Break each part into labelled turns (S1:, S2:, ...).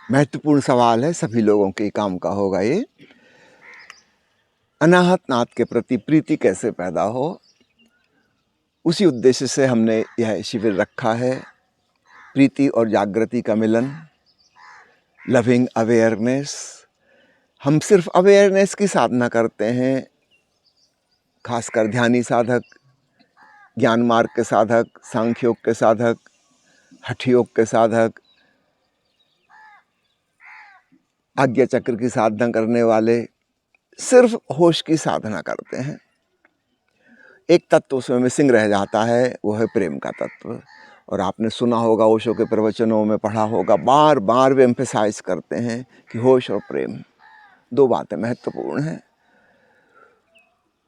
S1: महत्वपूर्ण सवाल है, सभी लोगों के काम का होगा ये। अनाहत नाथ के प्रति प्रीति कैसे पैदा हो, उसी उद्देश्य से हमने यह शिविर रखा है। प्रीति और जागृति का मिलन, लविंग अवेयरनेस। हम सिर्फ अवेयरनेस की साधना करते हैं, खासकर ध्यानी साधक, ज्ञान मार्ग के साधक, सांख्य योग के साधक, हठ योग के साधक, आज्ञा चक्र की साधना करने वाले सिर्फ होश की साधना करते हैं। एक तत्व उसमें मिसिंग रह जाता है, वो है प्रेम का तत्व। और आपने सुना होगा, ओशो के प्रवचनों में पढ़ा होगा, बार बार वे एम्फेसाइज करते हैं कि होश और प्रेम दो बातें महत्वपूर्ण हैं।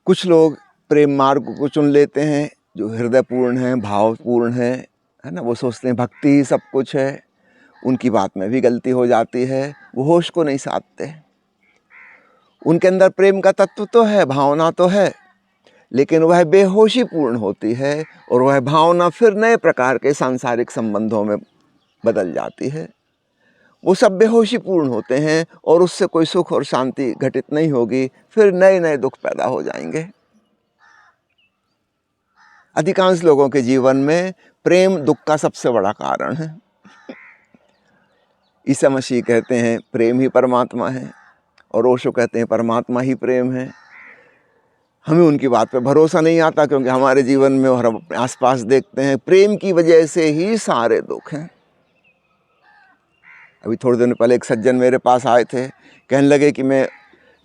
S1: कुछ लोग प्रेम मार्ग को चुन लेते हैं जो हृदयपूर्ण है, भावपूर्ण है ना। वो सोचते हैं भक्ति ही सब कुछ है। उनकी बात में भी गलती हो जाती है, वो होश को नहीं साधते। उनके अंदर प्रेम का तत्व तो है, भावना तो है, लेकिन वह बेहोशी पूर्ण होती है और वह भावना फिर नए प्रकार के सांसारिक संबंधों में बदल जाती है। वो सब बेहोशी पूर्ण होते हैं और उससे कोई सुख और शांति घटित नहीं होगी, फिर नए नए दुख पैदा हो जाएंगे। अधिकांश लोगों के जीवन में प्रेम दुख का सबसे बड़ा कारण है। ईसा मसीह कहते हैं प्रेम ही परमात्मा है, और ओशो कहते हैं परमात्मा ही प्रेम है। हमें उनकी बात पे भरोसा नहीं आता, क्योंकि हमारे जीवन में और हम अपने आसपास देखते हैं प्रेम की वजह से ही सारे दुख हैं। अभी थोड़े दिन पहले एक सज्जन मेरे पास आए थे, कहने लगे कि मैं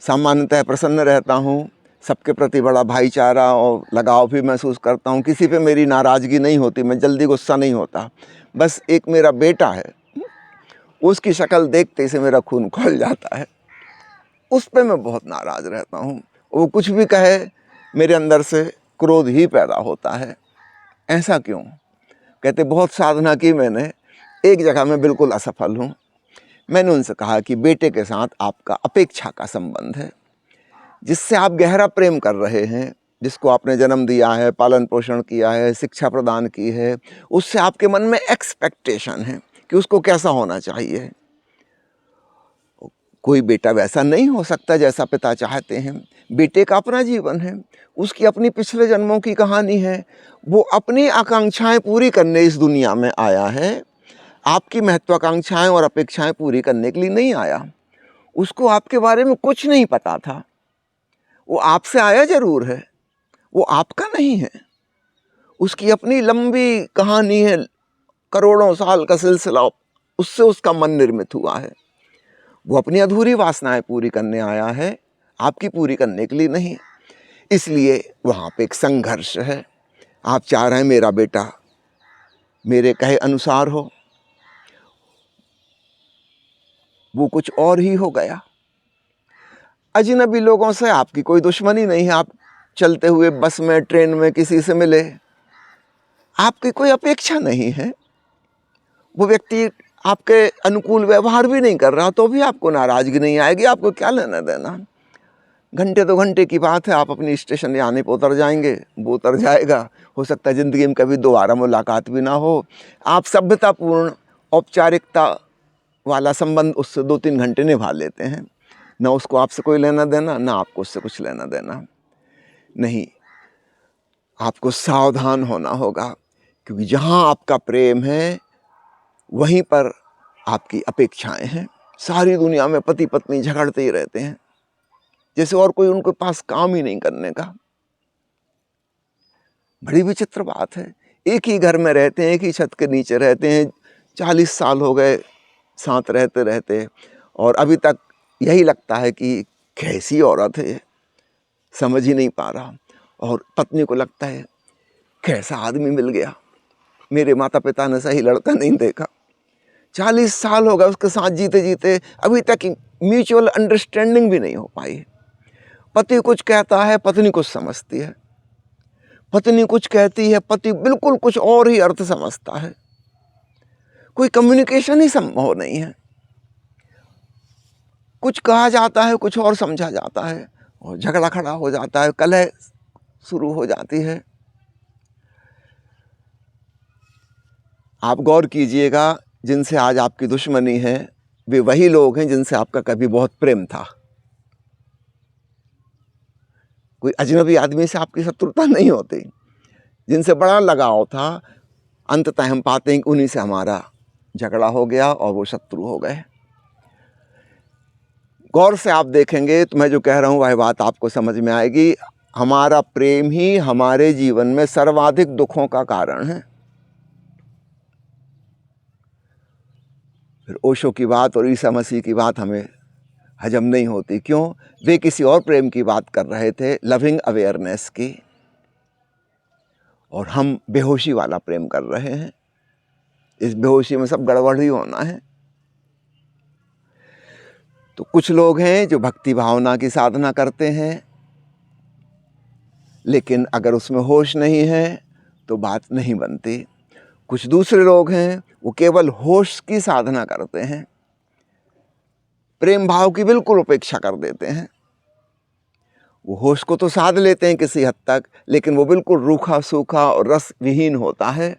S1: सामान्यतः प्रसन्न रहता हूँ, सबके प्रति बड़ा भाईचारा और लगाव भी महसूस करता हूँ, किसी पे मेरी नाराज़गी नहीं होती, मैं जल्दी गुस्सा नहीं होता। बस एक मेरा बेटा है, उसकी शक्ल देखते से मेरा खून खौल जाता है, उस पे मैं बहुत नाराज़ रहता हूँ। वो कुछ भी कहे, मेरे अंदर से क्रोध ही पैदा होता है। ऐसा क्यों? कहते बहुत साधना की मैंने, एक जगह मैं बिल्कुल असफल हूँ। मैंने उनसे कहा कि बेटे के साथ आपका अपेक्षा का संबंध है, जिससे आप गहरा प्रेम कर रहे हैं, जिसको आपने जन्म दिया है, पालन पोषण किया है, शिक्षा प्रदान की है, उससे आपके मन में एक्सपेक्टेशन है कि उसको कैसा होना चाहिए। कोई बेटा वैसा नहीं हो सकता जैसा पिता चाहते हैं। बेटे का अपना जीवन है, उसकी अपनी पिछले जन्मों की कहानी है। वो अपनी आकांक्षाएं पूरी करने इस दुनिया में आया है, आपकी महत्वाकांक्षाएं और अपेक्षाएं पूरी करने के लिए नहीं आया। उसको आपके बारे में कुछ नहीं पता था। वो आपसे आया जरूर है, वो आपका नहीं है। उसकी अपनी लंबी कहानी है, करोड़ों साल का सिलसिला, उससे उसका मन निर्मित हुआ है। वो अपनी अधूरी वासनाएं पूरी करने आया है, आपकी पूरी करने के लिए नहीं। इसलिए वहाँ पे एक संघर्ष है। आप चाह रहे हैं मेरा बेटा मेरे कहे अनुसार हो, वो कुछ और ही हो गया। अजनबी लोगों से आपकी कोई दुश्मनी नहीं है। आप चलते हुए बस में, ट्रेन में किसी से मिले, आपकी कोई अपेक्षा नहीं है। वो व्यक्ति आपके अनुकूल व्यवहार भी नहीं कर रहा, तो भी आपको नाराज़गी नहीं आएगी। आपको क्या लेना देना? घंटे 2 घंटे की बात है, आप अपनी स्टेशन या आने पर उतर जाएंगे, वो उतर जाएगा। हो सकता है ज़िंदगी में कभी दोबारा मुलाकात भी ना हो। आप सभ्यतापूर्ण औपचारिकता वाला संबंध उससे 2-3 घंटे निभा लेते हैं। ना उसको आपसे कोई लेना देना, ना आपको उससे कुछ लेना देना। नहीं, आपको सावधान होना होगा, क्योंकि जहाँ आपका प्रेम है वहीं पर आपकी अपेक्षाएं हैं। सारी दुनिया में पति पत्नी झगड़ते ही रहते हैं, जैसे और कोई उनके पास काम ही नहीं करने का। बड़ी विचित्र बात है। एक ही घर में रहते हैं, एक ही छत के नीचे रहते हैं, 40 साल हो गए साथ रहते रहते, और अभी तक यही लगता है कि कैसी औरत है, समझ ही नहीं पा रहा। और पत्नी को लगता है कैसा आदमी मिल गया, मेरे माता पिता ने सही लड़का नहीं देखा। 40 साल हो गए उसके साथ जीते जीते, अभी तक म्यूचुअल अंडरस्टैंडिंग भी नहीं हो पाई। पति कुछ कहता है, पत्नी कुछ समझती है। पत्नी कुछ कहती है, पति बिल्कुल कुछ और ही अर्थ समझता है। कोई कम्युनिकेशन ही संभव नहीं है। कुछ कहा जाता है, कुछ और समझा जाता है, और झगड़ा खड़ा हो जाता है, कलह शुरू हो जाती है। आप गौर कीजिएगा, जिनसे आज आपकी दुश्मनी है, वे वही लोग हैं जिनसे आपका कभी बहुत प्रेम था। कोई अजनबी आदमी से आपकी शत्रुता नहीं होती। जिनसे बड़ा लगाव था, अंततः हम पाते हैं कि उन्हीं से हमारा झगड़ा हो गया और वो शत्रु हो गए। गौर से आप देखेंगे तो मैं जो कह रहा हूँ वह बात आपको समझ में आएगी। हमारा प्रेम ही हमारे जीवन में सर्वाधिक दुखों का कारण है। फिर ओशो की बात और ईसा मसीह की बात हमें हजम नहीं होती। क्यों? वे किसी और प्रेम की बात कर रहे थे, लविंग अवेयरनेस की, और हम बेहोशी वाला प्रेम कर रहे हैं। इस बेहोशी में सब गड़बड़ ही होना है। तो कुछ लोग हैं जो भक्ति भावना की साधना करते हैं, लेकिन अगर उसमें होश नहीं है तो बात नहीं बनती। कुछ दूसरे लोग हैं वो केवल होश की साधना करते हैं, प्रेम भाव की बिल्कुल उपेक्षा कर देते हैं। वो होश को तो साध लेते हैं किसी हद तक, लेकिन वो बिल्कुल रूखा सूखा और रस विहीन होता है,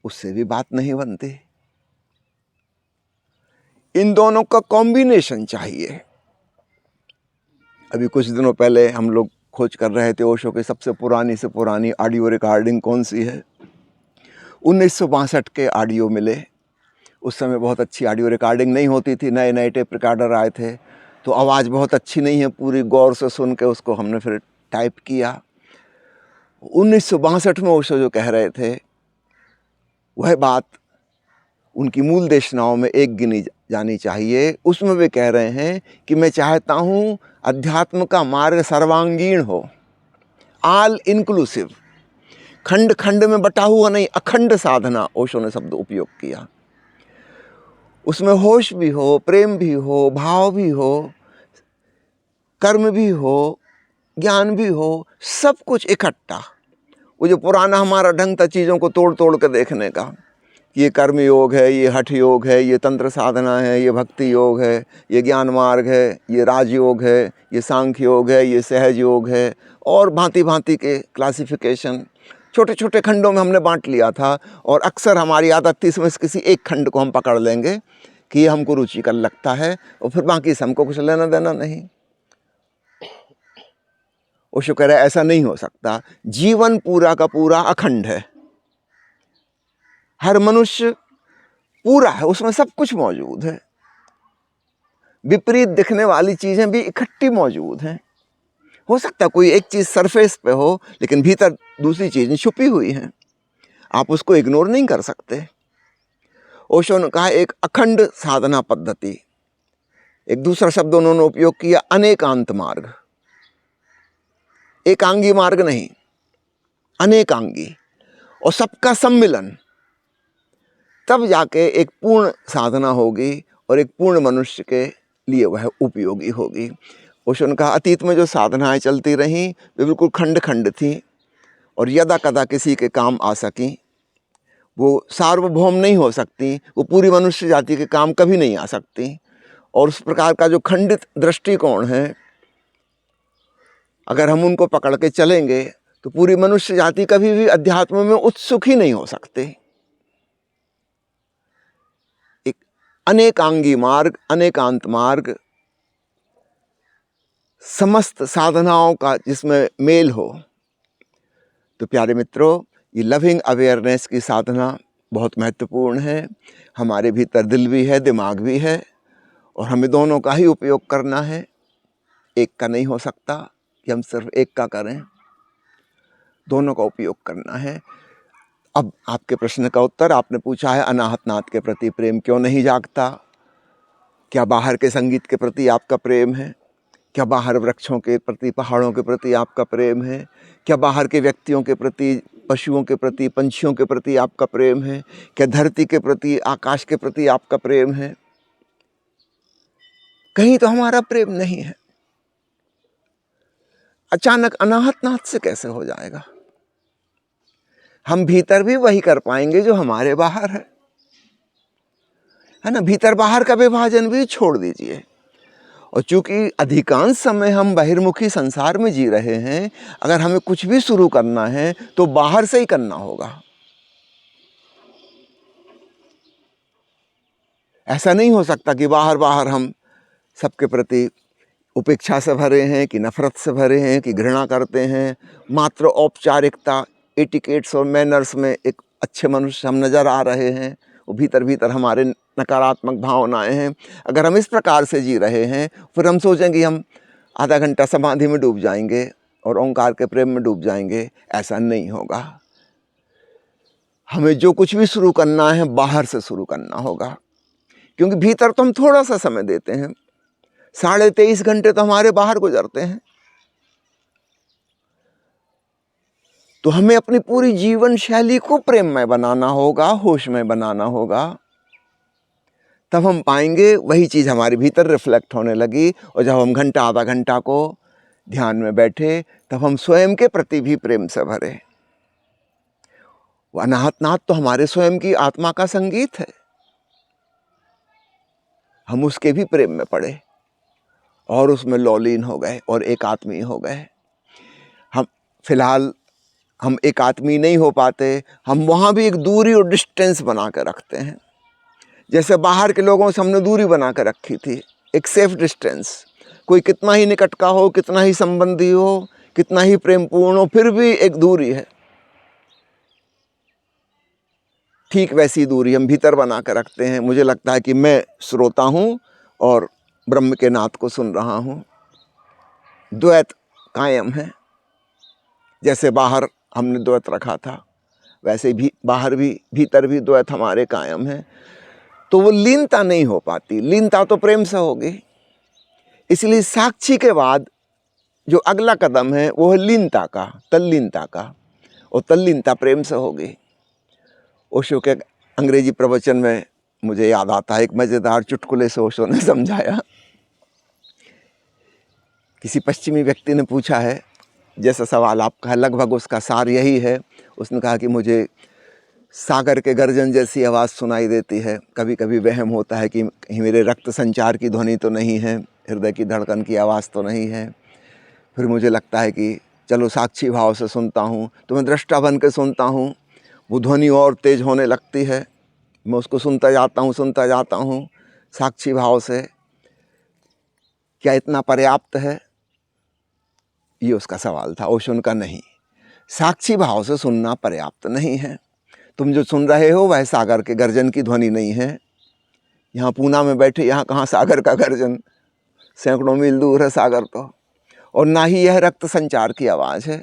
S1: उससे भी बात नहीं बनती। इन दोनों का कॉम्बिनेशन चाहिए। अभी कुछ दिनों पहले हम लोग खोज कर रहे थे ओशो की सबसे पुरानी से पुरानी ऑडियो रिकॉर्डिंग कौन सी है। 1962 के ऑडियो मिले। उस समय बहुत अच्छी ऑडियो रिकॉर्डिंग नहीं होती थी, नए नए टेप रिकॉर्डर आए थे, तो आवाज़ बहुत अच्छी नहीं है पूरी। गौर से सुन के उसको हमने फिर टाइप किया। 1962 में ओशो जो कह रहे थे वह बात उनकी मूल देशनाओं में एक गिनी जानी चाहिए। उसमें वे कह रहे हैं कि मैं चाहता हूँ अध्यात्म का मार्ग सर्वांगीण हो, ऑल इंक्लूसिव, खंड खंड में बटा हुआ नहीं, अखंड साधना, ओशो ने शब्द उपयोग किया। उसमें होश भी हो, प्रेम भी हो, भाव भी हो, कर्म भी हो, ज्ञान भी हो, सब कुछ इकट्ठा। वो जो पुराना हमारा ढंग था चीज़ों को तोड़ तोड़ कर देखने का, ये कर्म योग है, ये हठ योग है, ये तंत्र साधना है, ये भक्ति योग है, ये ज्ञान मार्ग है, ये राजयोग है, ये सांख्य योग है, ये सहज योग है, और भांति भांति के क्लासिफिकेशन छोटे छोटे खंडों में हमने बांट लिया था। और अक्सर हमारी आदत थी इसमें से किसी एक खंड को हम पकड़ लेंगे कि ये हमको रुचिकर लगता है, और फिर बाकी से हमको कुछ लेना देना नहीं। ओशो कह रहा है ऐसा नहीं हो सकता। जीवन पूरा का पूरा अखंड है, हर मनुष्य पूरा है, उसमें सब कुछ मौजूद है। विपरीत दिखने वाली चीज़ें भी इकट्ठी मौजूद हैं। हो सकता है कोई एक चीज़ सरफेस पे हो, लेकिन भीतर दूसरी चीज़ें छुपी हुई हैं, आप उसको इग्नोर नहीं कर सकते। ओशो ने कहा एक अखंड साधना पद्धति। एक दूसरा शब्द उन्होंने उपयोग किया, अनेकांत मार्ग। एकांगी मार्ग नहीं, अनेकांगी, और सबका सम्मिलन, तब जाके एक पूर्ण साधना होगी और एक पूर्ण मनुष्य के लिए वह उपयोगी होगी। ओशो ने कहा अतीत में जो साधनाएं चलती रहीं वे बिल्कुल खंड खंड थीं और यदा कदा किसी के काम आ सकीं। वो सार्वभौम नहीं हो सकती, वो पूरी मनुष्य जाति के काम कभी नहीं आ सकती। और उस प्रकार का जो खंडित दृष्टिकोण है, अगर हम उनको पकड़ के चलेंगे तो पूरी मनुष्य जाति कभी भी अध्यात्म में उत्सुक ही नहीं हो सकते। एक अनेकांगी मार्ग, अनेकांत मार्ग, समस्त साधनाओं का जिसमें मेल हो। तो प्यारे मित्रों, ये लविंग अवेयरनेस की साधना बहुत महत्वपूर्ण है। हमारे भीतर दिल भी है, दिमाग भी है, और हमें दोनों का ही उपयोग करना है। एक का नहीं हो सकता कि हम सिर्फ एक का करें, दोनों का उपयोग करना है। अब आपके प्रश्न का उत्तर, आपने पूछा है अनाहतनाथ के प्रति प्रेम क्यों नहीं जागता? क्या बाहर के संगीत के प्रति आपका प्रेम है? क्या बाहर वृक्षों के प्रति, पहाड़ों के प्रति आपका प्रेम है? क्या बाहर के व्यक्तियों के प्रति, पशुओं के प्रति, पंछियों के प्रति आपका प्रेम है? क्या धरती के प्रति, आकाश के प्रति आपका प्रेम है? कहीं तो हमारा प्रेम नहीं है। अचानक अनाहतनाथ से कैसे हो जाएगा? हम भीतर भी वही कर पाएंगे जो हमारे बाहर है ना। भीतर बाहर का विभाजन भी छोड़ दीजिए। और चूंकि अधिकांश समय हम बहिर्मुखी संसार में जी रहे हैं, अगर हमें कुछ भी शुरू करना है तो बाहर से ही करना होगा। ऐसा नहीं हो सकता कि बाहर बाहर हम सबके प्रति उपेक्षा से भरे हैं, कि नफरत से भरे हैं, कि घृणा करते हैं। मात्र औपचारिकता, एटिकेट्स और मैनर्स में एक अच्छे मनुष्य हम नज़र आ रहे हैं, वो भीतर भीतर हमारे नकारात्मक भावनाएं हैं। अगर हम इस प्रकार से जी रहे हैं, फिर हम सोचेंगे हम आधा घंटा समाधि में डूब जाएंगे और ओंकार के प्रेम में डूब जाएंगे। ऐसा नहीं होगा। हमें जो कुछ भी शुरू करना है बाहर से शुरू करना होगा, क्योंकि भीतर तो हम थोड़ा सा समय देते हैं। 23.5 घंटे तो हमारे बाहर गुजरते हैं। तो हमें अपनी पूरी जीवन शैली को प्रेममय बनाना होगा, होशमय बनाना होगा। तब हम पाएंगे वही चीज़ हमारे भीतर रिफ्लेक्ट होने लगी। और जब हम घंटा आधा घंटा को ध्यान में बैठे, तब हम स्वयं के प्रति भी प्रेम से भरे। वो अनाहत नाद तो हमारे स्वयं की आत्मा का संगीत है। हम उसके भी प्रेम में पड़े और उसमें लौलीन हो गए और एकात्मी हो गए। हम फिलहाल हम एकात्मी नहीं हो पाते, हम वहाँ भी एक दूरी और डिस्टेंस बना कर रखते हैं। जैसे बाहर के लोगों से हमने दूरी बना कर रखी थी, एक सेफ डिस्टेंस। कोई कितना ही निकट का हो, कितना ही संबंधी हो, कितना ही प्रेमपूर्ण हो, फिर भी एक दूरी है। ठीक वैसी दूरी हम भीतर बना कर रखते हैं। मुझे लगता है कि मैं श्रोता हूँ और ब्रह्म के नाद को सुन रहा हूँ। द्वैत कायम है। जैसे बाहर हमने द्वैत रखा था, वैसे भी बाहर भी भीतर भी द्वैत हमारे कायम है। तो वो लीनता नहीं हो पाती। लीनता तो प्रेम से होगी। इसलिए साक्षी के बाद जो अगला कदम है वो है लीनता का, तल्लीनता का। और तल्लीनता प्रेम से होगी। ओशो के अंग्रेजी प्रवचन में मुझे याद आता है, एक मज़ेदार चुटकुले से ओशो ने समझाया। किसी पश्चिमी व्यक्ति ने पूछा है, जैसा सवाल आपका है लगभग उसका सार यही है। उसने कहा कि मुझे सागर के गर्जन जैसी आवाज़ सुनाई देती है। कभी कभी वहम होता है कि कहीं मेरे रक्त संचार की ध्वनि तो नहीं है, हृदय की धड़कन की आवाज़ तो नहीं है। फिर मुझे लगता है कि चलो साक्षी भाव से सुनता हूँ, तो मैं दृष्टा बन के सुनता हूँ। वो ध्वनि और तेज होने लगती है, मैं उसको सुनता जाता हूँ साक्षी भाव से। क्या इतना पर्याप्त है? ये उसका सवाल था। ओशो का नहीं, साक्षी भाव से सुनना पर्याप्त नहीं है। तुम जो सुन रहे हो वह सागर के गर्जन की ध्वनि नहीं है। यहाँ पूना में बैठे, यहाँ कहाँ सागर का गर्जन, सैकड़ों मील दूर है सागर तो। और ना ही यह रक्त संचार की आवाज़ है।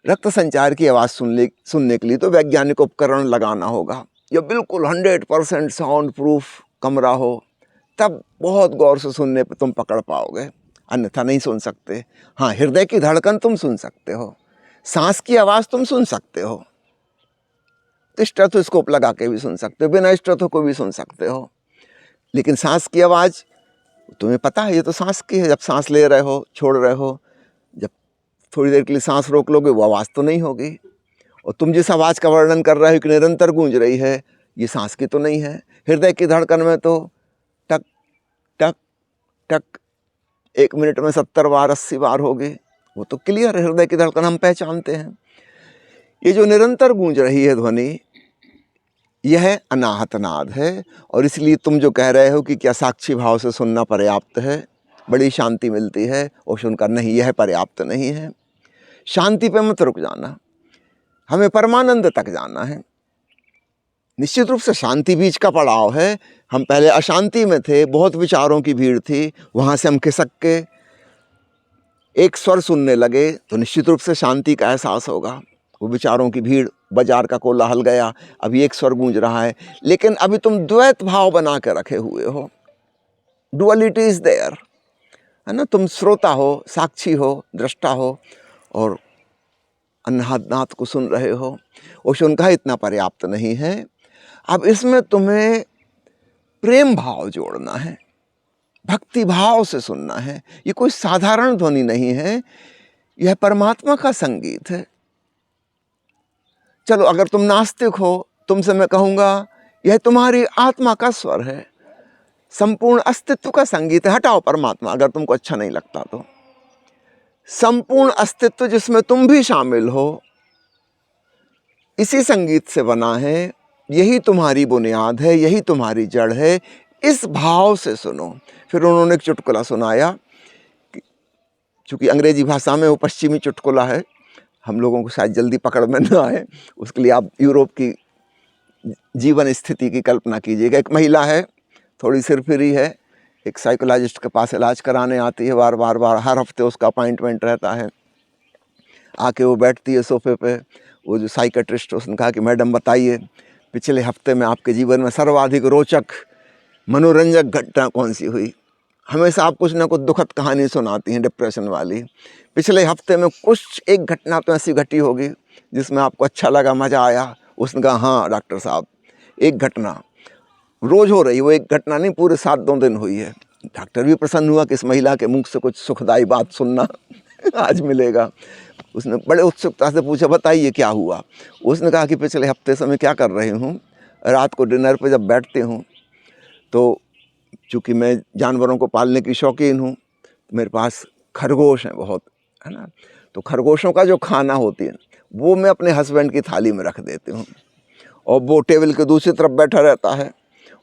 S1: रक्त संचार की आवाज़ सुनने के लिए तो वैज्ञानिक उपकरण लगाना होगा, या बिल्कुल 100% साउंड प्रूफ कमरा हो, तब बहुत गौर से सुनने पर तुम पकड़ पाओगे, अन्यथा नहीं सुन सकते। हाँ, हृदय की धड़कन तुम सुन सकते हो, सांस की आवाज़ तुम सुन सकते हो, स्टेथोस्कोप लगा के भी सुन सकते हो, बिना स्टेथो को भी सुन सकते हो। लेकिन सांस की आवाज़ तुम्हें पता है, ये तो सांस की है। जब सांस ले रहे हो, छोड़ रहे हो, जब थोड़ी देर के लिए सांस रोक लोगे, वो आवाज़ तो नहीं होगी। और तुम जिस आवाज़ का वर्णन कर रहे हो कि निरंतर गूंज रही है, ये सांस की तो नहीं है। हृदय की धड़कन में तो टक टक टक 1 मिनट में 70 बार 80 बार होगी, वो तो क्लियर है। हृदय की धड़कन हम पहचानते हैं। ये जो निरंतर गूंज रही है ध्वनि, यह अनाहत नाद है। और इसलिए तुम जो कह रहे हो कि क्या साक्षी भाव से सुनना पर्याप्त है, बड़ी शांति मिलती है, और सुनकर नहीं, यह पर्याप्त नहीं है। शांति पे मत रुक जाना, हमें परमानंद तक जाना है। निश्चित रूप से शांति बीच का पड़ाव है। हम पहले अशांति में थे, बहुत विचारों की भीड़ थी, वहाँ से हम खिसक के एक स्वर सुनने लगे, तो निश्चित रूप से शांति का एहसास होगा। वो विचारों की भीड़, बाजार का कोलाहल गया, अभी एक स्वर गूंज रहा है। लेकिन अभी तुम द्वैत भाव बना के रखे हुए हो, डुअलिटी इज देयर, है ना। तुम श्रोता हो, साक्षी हो, दृष्टा हो, और अनाहत को सुन रहे हो। ओशो का इतना पर्याप्त नहीं है। अब इसमें तुम्हें प्रेम भाव जोड़ना है, भक्ति भाव से सुनना है। ये कोई साधारण ध्वनि नहीं है, यह परमात्मा का संगीत है। चलो, अगर तुम नास्तिक हो, तुमसे मैं कहूँगा यह तुम्हारी आत्मा का स्वर है, संपूर्ण अस्तित्व का संगीत है। हटाओ परमात्मा अगर तुमको अच्छा नहीं लगता तो। संपूर्ण अस्तित्व जिसमें तुम भी शामिल हो, इसी संगीत से बना है। यही तुम्हारी बुनियाद है, यही तुम्हारी जड़ है, इस भाव से सुनो। फिर उन्होंने एक चुटकुला सुनाया, चूँकि अंग्रेजी भाषा में वो पश्चिमी चुटकुला है, हम लोगों को शायद जल्दी पकड़ में न आए, उसके लिए आप यूरोप की जीवन स्थिति की कल्पना कीजिएगा। एक महिला है, थोड़ी सिरफिरी है, एक साइकोलॉजिस्ट के पास इलाज कराने आती है, बार हर हफ्ते उसका अपॉइंटमेंट रहता है। आके वो बैठती है सोफे पे, वो जो साइकेट्रिस्ट उसने कहा कि मैडम बताइए, पिछले हफ्ते में आपके जीवन में सर्वाधिक रोचक मनोरंजक घटना कौन सी हुई? हमेशा आप कुछ ना कुछ दुखद कहानी सुनाती हैं डिप्रेशन वाली, पिछले हफ्ते में कुछ एक घटना तो ऐसी घटी होगी जिसमें आपको अच्छा लगा, मज़ा आया। उसने कहा हाँ डॉक्टर साहब, एक घटना रोज़ हो रही, वो एक घटना नहीं, पूरे 7-2 दिन हुई है। डॉक्टर भी प्रसन्न हुआ कि इस महिला के मुख से कुछ सुखदायी बात सुनना आज मिलेगा। उसने बड़े उत्सुकता से पूछा बताइए क्या हुआ? उसने कहा कि पिछले हफ्ते से मैं क्या कर रही हूँ, रात को डिनर पे जब बैठती हूँ तो चूँकि मैं जानवरों को पालने की शौकीन हूँ, मेरे पास खरगोश हैं बहुत, है ना, तो खरगोशों का जो खाना होती है वो मैं अपने हस्बैंड की थाली में रख देती हूँ, और वो टेबल के दूसरी तरफ बैठा रहता है।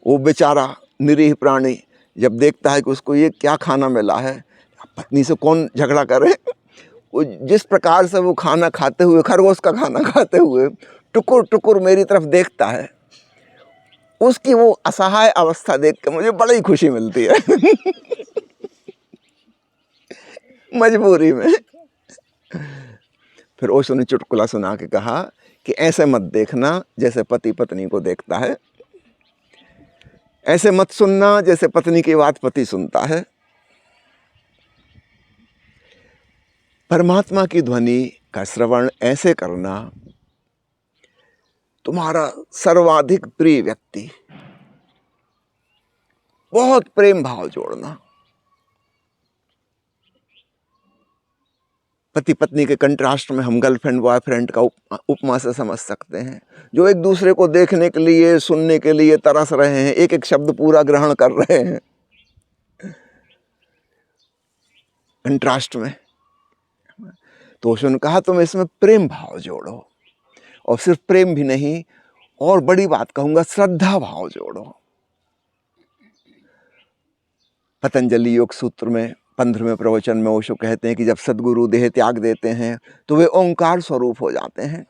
S1: वो बेचारा निरीह प्राणी जब देखता है कि उसको ये क्या खाना मिला है, पत्नी से कौन झगड़ा करे, वो जिस प्रकार से वो खाना खाते हुए, खरगोश का खाना खाते हुए टुकुर टुकुर मेरी तरफ देखता है, उसकी वो असहाय अवस्था देख के मुझे बड़ी खुशी मिलती है मजबूरी में। फिर ओशो ने चुटकुला सुना के कहा कि ऐसे मत देखना जैसे पति पत्नी को देखता है, ऐसे मत सुनना जैसे पत्नी की बात पति सुनता है। परमात्मा की ध्वनि का श्रवण ऐसे करना, तुम्हारा सर्वाधिक प्रिय व्यक्ति, बहुत प्रेम भाव जोड़ना। पति पत्नी के कंट्रास्ट में हम गर्लफ्रेंड बॉयफ्रेंड का उपमा से समझ सकते हैं, जो एक दूसरे को देखने के लिए, सुनने के लिए तरस रहे हैं, एक एक शब्द पूरा ग्रहण कर रहे हैं कंट्रास्ट में। तो उसने कहा तुम इसमें प्रेम भाव जोड़ो, और सिर्फ प्रेम भी नहीं, और बड़ी बात कहूंगा, श्रद्धा भाव जोड़ो। पतंजलि योग सूत्र में 15वें प्रवचन में ओशो कहते हैं कि जब सद्गुरु देह त्याग देते हैं तो वे ओंकार स्वरूप हो जाते हैं,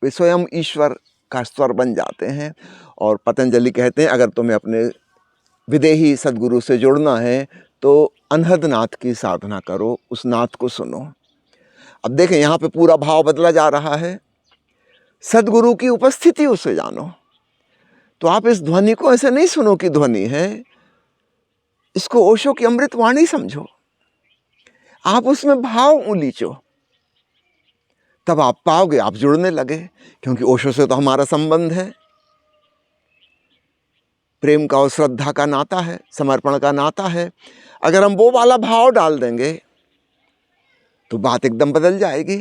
S1: वे स्वयं ईश्वर का स्वर बन जाते हैं। और पतंजलि कहते हैं अगर तुम्हें अपने विदेही सद्गुरु से जुड़ना है तो अनहद नाथ की साधना करो, उस नाथ को सुनो। अब देखें यहाँ पे पूरा भाव बदला जा रहा है, सद्गुरु की उपस्थिति उसे जानो। तो आप इस ध्वनि को ऐसे नहीं सुनो कि ध्वनि है, इसको ओशो की अमृत वाणी समझो, आप उसमें भाव उलीचो, तब आप पाओगे, आप जुड़ने लगे। क्योंकि ओशो से तो हमारा संबंध है, प्रेम का और श्रद्धा का नाता है, समर्पण का नाता है। अगर हम वो वाला भाव डाल देंगे तो बात एकदम बदल जाएगी।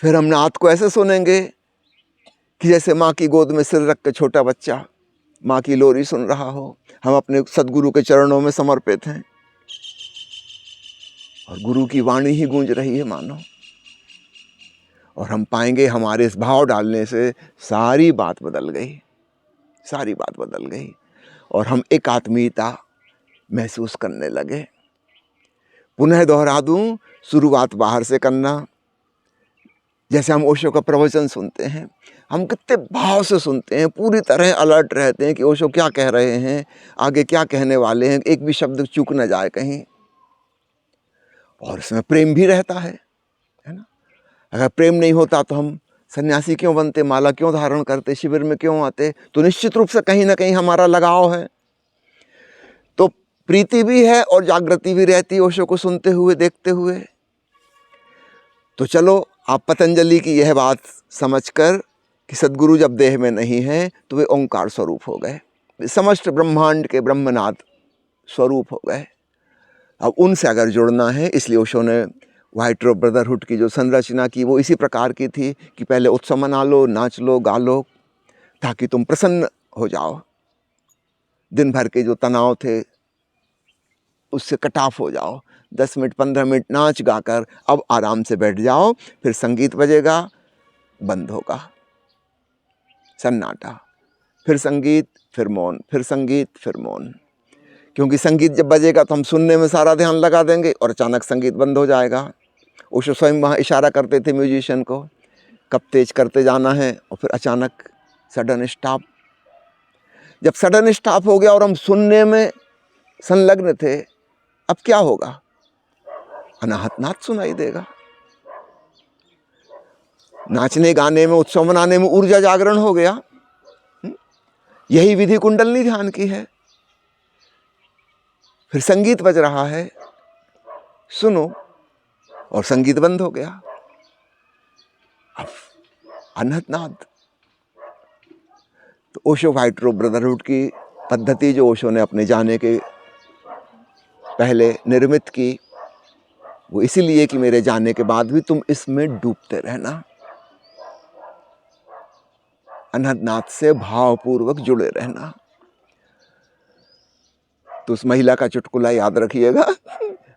S1: फिर हम नाथ को ऐसे सुनेंगे कि जैसे माँ की गोद में सिर रख के छोटा बच्चा माँ की लोरी सुन रहा हो। हम अपने सद्गुरु के चरणों में समर्पित हैं और गुरु की वाणी ही गूंज रही है मानो, और हम पाएंगे हमारे इस भाव डालने से सारी बात बदल गई, सारी बात बदल गई, और हम एकात्मीयता महसूस करने लगे। पुनः दोहरा दूं, शुरुआत बाहर से करना। जैसे हम ओशो का प्रवचन सुनते हैं, हम कितने भाव से सुनते हैं, पूरी तरह अलर्ट रहते हैं कि ओशो क्या कह रहे हैं, आगे क्या कहने वाले हैं, एक भी शब्द चूक न जाए कहीं। और इसमें प्रेम भी रहता है ना। अगर प्रेम नहीं होता तो हम सन्यासी क्यों बनते, माला क्यों धारण करते, शिविर में क्यों आते? तो निश्चित रूप से कहीं ना कहीं हमारा लगाव है। तो प्रीति भी है और जागृति भी रहती है ओशो को सुनते हुए, देखते हुए। तो चलो आप पतंजलि की यह बात समझकर कि सद्गुरु जब देह में नहीं है तो वे ओंकार स्वरूप हो गए, समस्त ब्रह्मांड के ब्रह्मनाथ स्वरूप हो गए। अब उनसे अगर जुड़ना है, इसलिए ओशो ने व्हाइट रोब ब्रदरहुड की जो संरचना की वो इसी प्रकार की थी कि पहले उत्सव मना लो, नाच लो, गा लो, ताकि तुम प्रसन्न हो जाओ, दिन भर के जो तनाव थे उससे कटाफ हो जाओ। 10 मिनट 15 मिनट नाच गाकर अब आराम से बैठ जाओ, फिर संगीत बजेगा, बंद होगा। सन्नाटा, फिर संगीत, फिर मौन, फिर संगीत, फिर मौन। क्योंकि संगीत जब बजेगा तो हम सुनने में सारा ध्यान लगा देंगे और अचानक संगीत बंद हो जाएगा। ओशो स्वयं वहाँ इशारा करते थे म्यूजिशियन को, कब तेज करते जाना है, और फिर अचानक सडन स्टॉप। जब सडन स्टॉप हो गया और हम सुनने में संलग्न थे, अब क्या होगा? अनाहत नाद सुनाई देगा। नाचने गाने में, उत्सव मनाने में ऊर्जा जागरण हो गया। यही विधि कुंडलनी ध्यान की है। फिर संगीत बज रहा है, सुनो, और संगीत बंद हो गया। अब अनहत नाद। तो ओशो व्हाइट रोब ब्रदरहुड की पद्धति जो ओशो ने अपने जाने के पहले निर्मित की, वो इसीलिए कि मेरे जाने के बाद भी तुम इसमें डूबते रहना, अनहत नाद से भावपूर्वक जुड़े रहना। तो उस महिला का चुटकुला याद रखिएगा।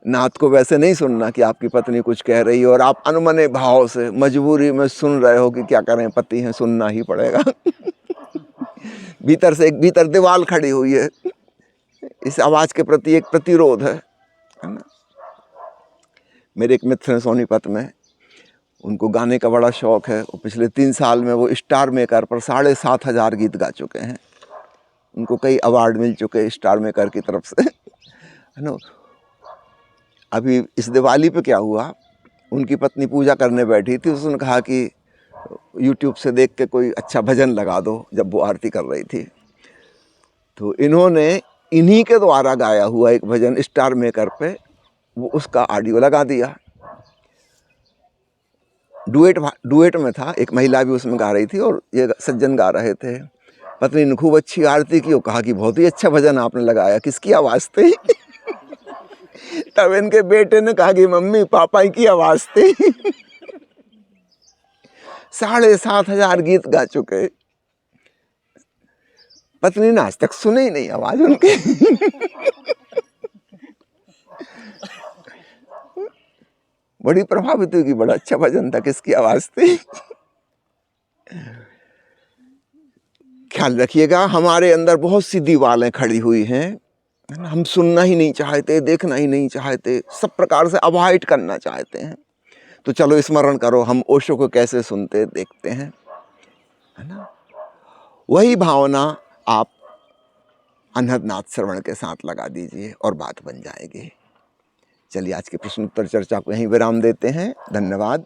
S1: नात को वैसे नहीं सुनना कि आपकी पत्नी कुछ कह रही है और आप अनमने भाव से मजबूरी में सुन रहे हो कि क्या करें, पति हैं, सुनना ही पड़ेगा। भीतर से एक भीतर दीवार खड़ी हुई है, इस आवाज के प्रति एक प्रतिरोध है ना। मेरे एक मित्र हैं सोनीपत में, उनको गाने का बड़ा शौक है। वो पिछले 3 साल में वो स्टार मेकर पर 7,500 गीत गा चुके हैं। उनको कई अवार्ड मिल चुके हैं स्टार मेकर की तरफ से, है ना। अभी इस दिवाली पे क्या हुआ, उनकी पत्नी पूजा करने बैठी थी, उसने कहा कि यूट्यूब से देख के कोई अच्छा भजन लगा दो, जब वो आरती कर रही थी। तो इन्होंने इन्हीं के द्वारा गाया हुआ एक भजन स्टार मेकर पे वो उसका ऑडियो लगा दिया। डुएट में था, एक महिला भी उसमें गा रही थी और ये सज्जन गा रहे थे। पत्नी ने खूब अच्छी आरती की और कहा कि बहुत ही अच्छा भजन आपने लगाया, किसकी आवाज़ थी? तब इनके बेटे ने कहा कि मम्मी पापा की आवाज़ थी। 7,500 गीत गा चुके, पत्नी ने आज तक सुने ही नहीं आवाज उनकी। बड़ी प्रभावित हुई कि बड़ा अच्छा भजन था, किसकी आवाज थी? ख्याल रखिएगा, हमारे अंदर बहुत सी दीवारें खड़ी हुई हैं, हम सुनना ही नहीं चाहते, देखना ही नहीं चाहते, सब प्रकार से अवॉइड करना चाहते हैं। तो चलो स्मरण करो, हम ओशो को कैसे सुनते देखते हैं, है ना। वही भावना आप अनहद नाद श्रवण के साथ लगा दीजिए और बात बन जाएगी। चलिए आज के प्रश्न उत्तर चर्चा को यहीं विराम देते हैं। धन्यवाद।